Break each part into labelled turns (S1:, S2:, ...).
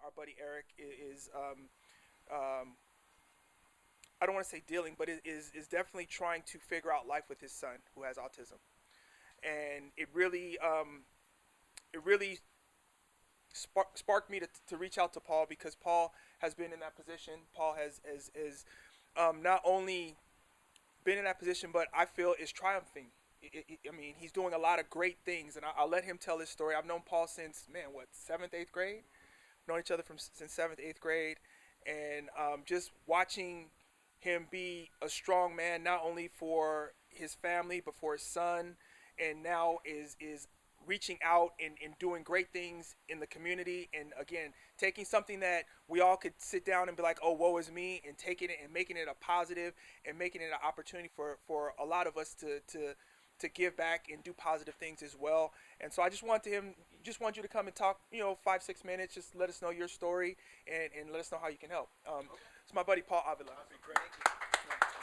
S1: our buddy Eric is I don't want to say dealing, but is definitely trying to figure out life with his son who has autism, and it really sparked me to reach out to Paul because Paul has been in that position. Paul has not only been in that position, but I feel is triumphing. I mean, he's doing a lot of great things, and I'll let him tell his story. I've known Paul since, man, what, seventh, eighth grade? Known each other from since seventh, eighth grade, and just watching him be a strong man, not only for his family but for his son, and now is reaching out and doing great things in the community, and again taking something that we all could sit down and be like, oh, woe is me, and taking it and making it a positive and making it an opportunity for a lot of us to give back and do positive things as well. And so I just want you to come and talk, 5 6 minutes, just let us know your story, and let us know how you can help. It's my buddy Paul Avila.
S2: That'd be great.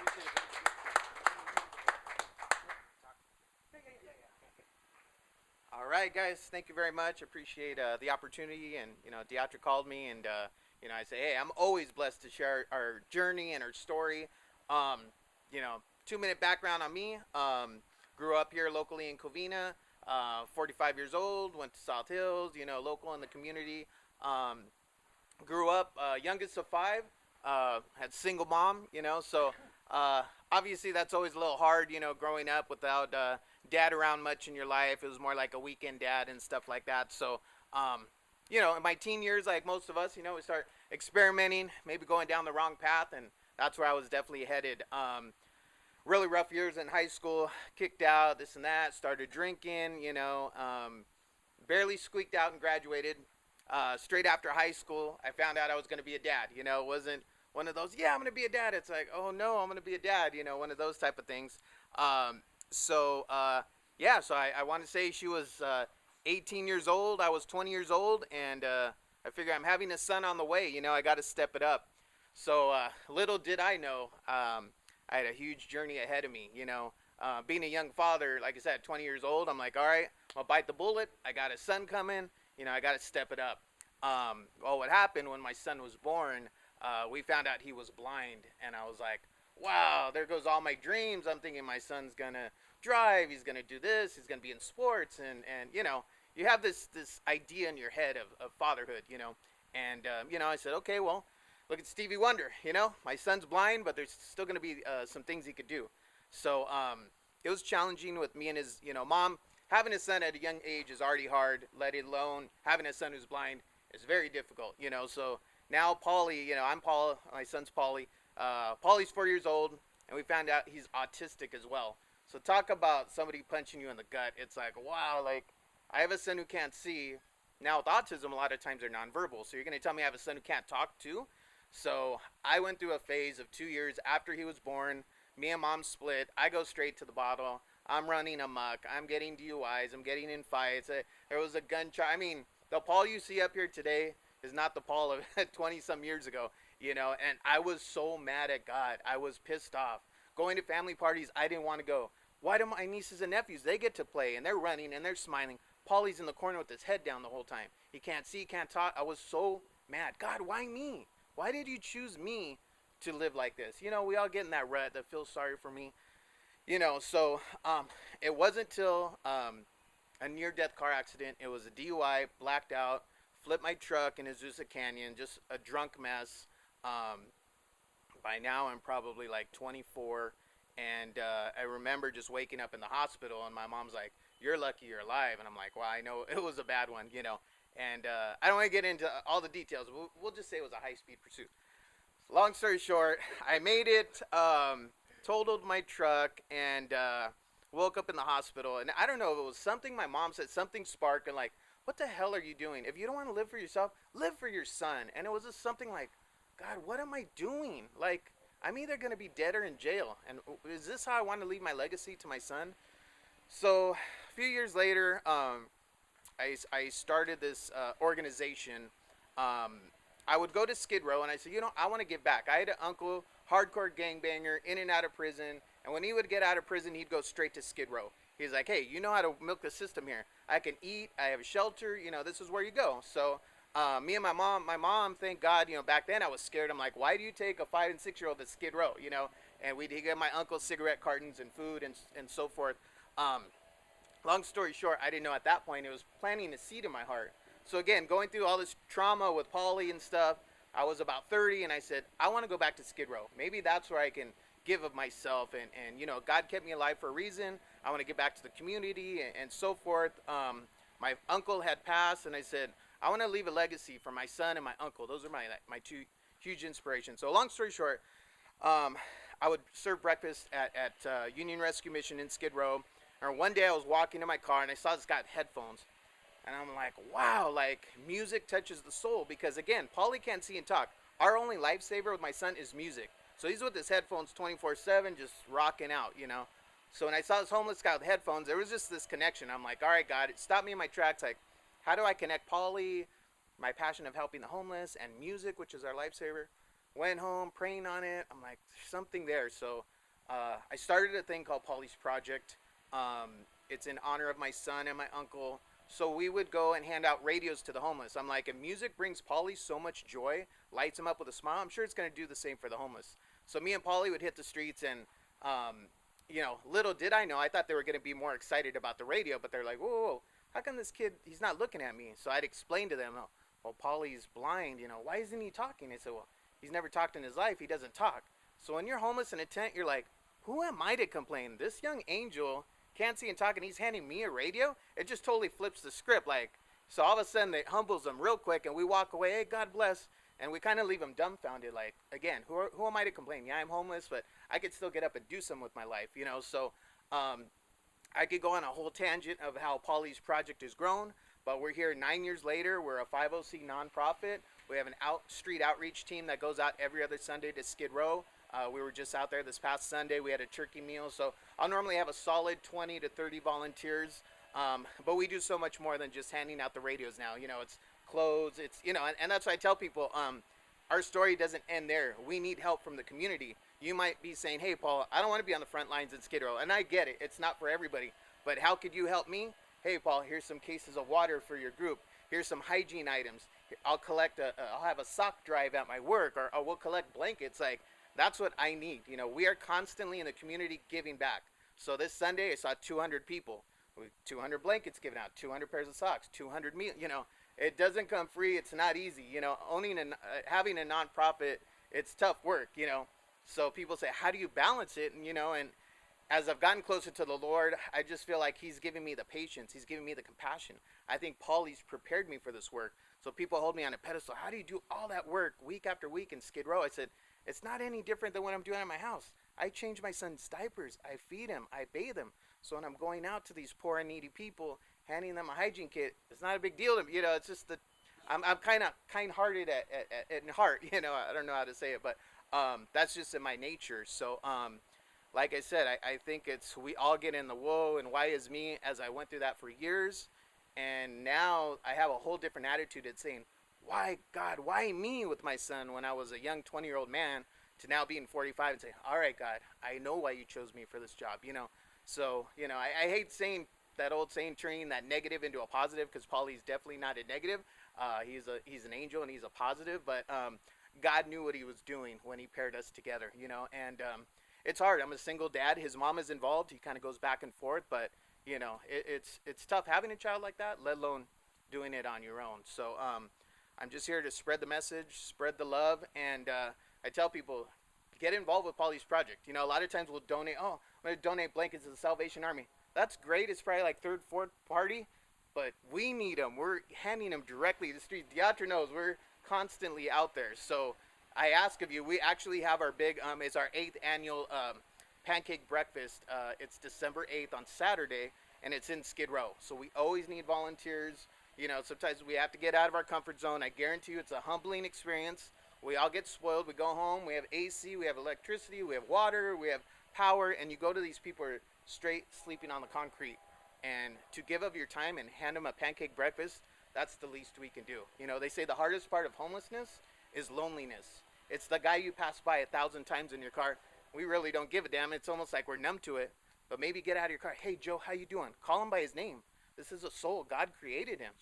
S2: Appreciate it. All right, guys. Thank you very much. Appreciate the opportunity. And Deatra called me, and I say, hey, I'm always blessed to share our journey and our story. Um, 2-minute background on me. Grew up here locally in Covina. 45 years old. Went to South Hills. Local in the community. Grew up youngest of five. Had single mom. So obviously that's always a little hard. Growing up without dad around much in your life. It was more like a weekend dad and stuff like that. So, in my teen years, like most of us, we start experimenting, maybe going down the wrong path, and that's where I was definitely headed. Really rough years in high school, kicked out, this and that, started drinking, barely squeaked out and graduated. Straight after high school, I found out I was going to be a dad. It wasn't one of those, yeah, I'm going to be a dad. It's like, oh no, I'm going to be a dad, one of those type of things. So I want to say she was 18 years old. I was 20 years old, and I figure I'm having a son on the way. I got to step it up. So little did I know, I had a huge journey ahead of me. Being a young father, like I said, 20 years old, I'm like, all right, I'll bite the bullet. I got a son coming. I got to step it up. Well, what happened when my son was born, we found out he was blind, and I was like, wow, there goes all my dreams. I'm thinking my son's going to drive, he's going to do this, he's going to be in sports, and you have this idea in your head of fatherhood, and I said, okay, well, look at Stevie Wonder, my son's blind, but there's still going to be some things he could do. So it was challenging with me and his mom. Having a son at a young age is already hard, let alone having a son who's blind is very difficult. So now Paulie, I'm Paul, my son's Paulie. Paulie's 4 years old, and we found out he's autistic as well. So talk about somebody punching you in the gut. It's like, wow, like I have a son who can't see. Now with autism, a lot of times they're nonverbal. So you're going to tell me I have a son who can't talk too? So I went through a phase of 2 years after he was born. Me and mom split. I go straight to the bottle. I'm running amok. I'm getting DUIs. I'm getting in fights. There was a gun charge. I mean, the Paul you see up here today is not the Paul of 20 some years ago, and I was so mad at God. I was pissed off. Going to family parties, I didn't want to go. Why do my nieces and nephews, they get to play, and they're running, and they're smiling. Paulie's in the corner with his head down the whole time. He can't see, can't talk. I was so mad. God, why me? Why did you choose me to live like this? We all get in that rut that feels sorry for me. So it wasn't till a near-death car accident. It was a DUI, blacked out, flipped my truck in Azusa Canyon, just a drunk mess. By now I'm probably like 24, and I remember just waking up in the hospital, and my mom's like, you're lucky you're alive. And I'm like, well, I know it was a bad one, and I don't want to get into all the details. We'll just say it was a high-speed pursuit. Long story short, I made it, totaled my truck, and woke up in the hospital. And I don't know if it was something my mom said, something sparked, and like, what the hell are you doing? If you don't want to live for yourself, live for your son. And it was just something like, God, what am I doing? Like, I'm either going to be dead or in jail. And is this how I want to leave my legacy to my son? So a few years later, I started this organization. I would go to Skid Row, and I said, I want to give back. I had an uncle, hardcore gangbanger, in and out of prison. And when he would get out of prison, he'd go straight to Skid Row. He's like, hey, you know how to milk the system here. I can eat. I have a shelter. This is where you go. So Me and my mom, thank God, back then I was scared. I'm like, why do you take a 5 and 6 year old to Skid Row, And we'd get my uncle's cigarette cartons and food and so forth. Um, Long story short, I didn't know at that point it was planting a seed in my heart. So again, going through all this trauma with Paulie and stuff, I was about 30 and I said, I want to go back to Skid Row. Maybe that's where I can give of myself and God kept me alive for a reason. I want to get back to the community and so forth. My uncle had passed and I said, I want to leave a legacy for my son and my uncle. Those are my two huge inspirations. So long story short, um, I would serve breakfast at Union Rescue Mission in Skid Row. And one day I was walking in my car and I saw this guy with headphones. And I'm like, wow, like music touches the soul. Because again, Paulie can't see and talk. Our only lifesaver with my son is music. So he's with his headphones 24/7, just rocking out. So when I saw this homeless guy with headphones, there was just this connection. I'm like, all right, God, it stopped me in my tracks. Like, how do I connect Paulie, my passion of helping the homeless, and music, which is our lifesaver? Went home, praying on it. I'm like, there's something there. So I started a thing called Paulie's Project. It's in honor of my son and my uncle. So we would go and hand out radios to the homeless. I'm like, if music brings Paulie so much joy, lights him up with a smile, I'm sure it's going to do the same for the homeless. So me and Paulie would hit the streets and, little did I know, I thought they were going to be more excited about the radio, but they're like, whoa, whoa, whoa, how come this kid, he's not looking at me? So I'd explain to them, oh, well, Paulie's blind, why isn't he talking? They said, well, he's never talked in his life, he doesn't talk. So when you're homeless in a tent, you're like, who am I to complain? This young angel can't see and talk and he's handing me a radio. It just totally flips the script. So all of a sudden it humbles them real quick and we walk away, hey, God bless. And we kind of leave them dumbfounded. Like, again, who am I to complain? Yeah, I'm homeless, but I could still get up and do something with my life. So I could go on a whole tangent of how Paulie's Project has grown, but we're here 9 years later. We're a 50C nonprofit. We have an street outreach team that goes out every other Sunday to Skid Row. We were just out there this past Sunday. We had a turkey meal. So I'll normally have a solid 20 to 30 volunteers. But we do so much more than just handing out the radios now. It's clothes. And that's why I tell people, our story doesn't end there. We need help from the community. You might be saying, hey, Paul, I don't want to be on the front lines in Skid Row. And I get it. It's not for everybody. But how could you help me? Hey, Paul, here's some cases of water for your group. Here's some hygiene items. I'll have a sock drive at my work, or we'll collect blankets. Like, that's what I need. We are constantly in the community giving back. So this Sunday, I saw 200 people. 200 blankets given out, 200 pairs of socks, 200 meals. It doesn't come free. It's not easy. Having a nonprofit, it's tough work. So people say, how do you balance it? And as I've gotten closer to the Lord, I just feel like He's giving me the patience. He's giving me the compassion. I think Paulie's prepared me for this work. So people hold me on a pedestal. How do you do all that work week after week in Skid Row? I said, it's not any different than what I'm doing at my house. I change my son's diapers. I feed him. I bathe him. So when I'm going out to these poor and needy people, handing them a hygiene kit, it's not a big deal to me. It's just that I'm kind of kind-hearted in heart. I don't know how to say it, but that's just in my nature. So like I said, I think we all get in the whoa and why is me, as I went through that for years. And now I have a whole different attitude at saying, why, God, why me with my son when I was a young 20-year-old man to now being 45 and say, all right, God, I know why you chose me for this job, So, I hate saying that old saying, turning that negative into a positive, because Paulie's definitely not a negative. He's an angel and he's a positive, but God knew what He was doing when He paired us together, and it's hard. I'm a single dad. His mom is involved. He kind of goes back and forth, but, it's tough having a child like that, let alone doing it on your own. So, I'm just here to spread the message, spread the love, and I tell people, get involved with Paulie's Project. A lot of times we'll donate, I'm going to donate blankets to the Salvation Army. That's great. It's probably like third, fourth party, but we need them. We're handing them directly to the street. Deatra knows we're constantly out there. So I ask of you, we actually have our big, it's our 8th annual pancake breakfast. It's December 8th on Saturday, and it's in Skid Row. So we always need volunteers. Sometimes we have to get out of our comfort zone. I guarantee you it's a humbling experience. We all get spoiled. We go home. We have AC. We have electricity. We have water. We have power. And you go to these people who are straight sleeping on the concrete. And to give of your time and hand them a pancake breakfast, that's the least we can do. They say the hardest part of homelessness is loneliness. It's the guy you pass by 1,000 times in your car. We really don't give a damn. It's almost like we're numb to it. But maybe get out of your car. Hey, Joe, how you doing? Call him by his name. This is a soul. God created him,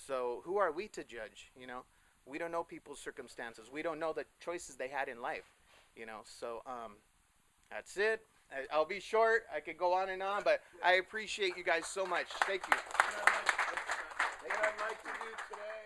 S2: So who are we to judge? You know, we don't know people's circumstances. We don't know the choices they had in life. You know, so that's it. I'll be short. I could go on and on, but I appreciate you guys so much. Thank you.
S1: What I'd like to do today